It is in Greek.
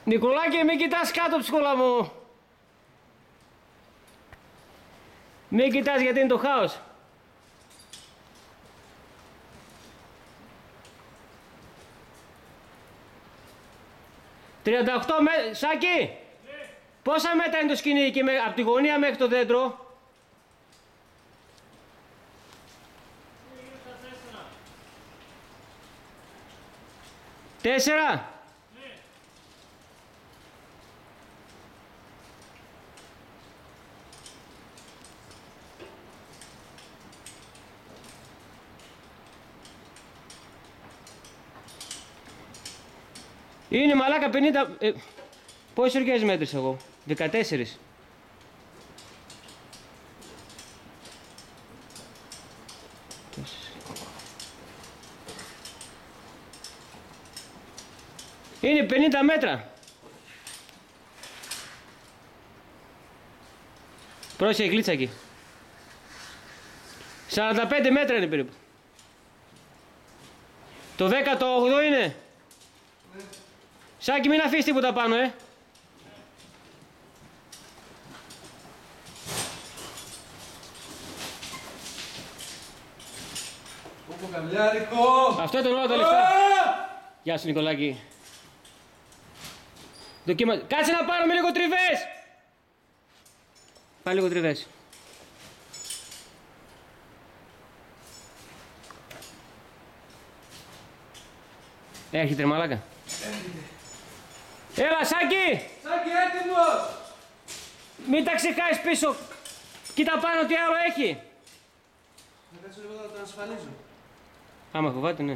Νικολάκη, μην κοιτάς κάτω, ψυχόλα μου. Μην κοιτάς γιατί είναι το χάος. «38 μέτρα, Σάκη, ναι. Πόσα μέτρα είναι το σκηνή εκεί, από τη γωνία μέχρι το δέντρο?» Τέσσερα. Ναι. Είναι μαλάκα 50... πόσες ορκές μέτρησα εγώ? 14. Είναι 50 μέτρα. Πρόσεχε, γλίτσα εκεί. 45 μέτρα είναι περίπου. Το 18 είναι. Ναι. Σάκη, μην αφήσεις τίποτα πάνω, Όπο καμιλιάρικο! Αυτό ήταν όλα τα λεφτά. Γεια σου, Νικολάκη. Κάτσε να πάρουμε λίγο τριβές! Πάει λίγο τριβές. Έρχεται, μαλάκα. Έλα, Σάκη! Σάκη, έτοιμος! Μην τα ξεχάσεις πίσω. Κοίτα πάνω τι άλλο έχει. Θα κάτσω λίγο να τον ασφαλίζω. Άμα φοβάται, ναι.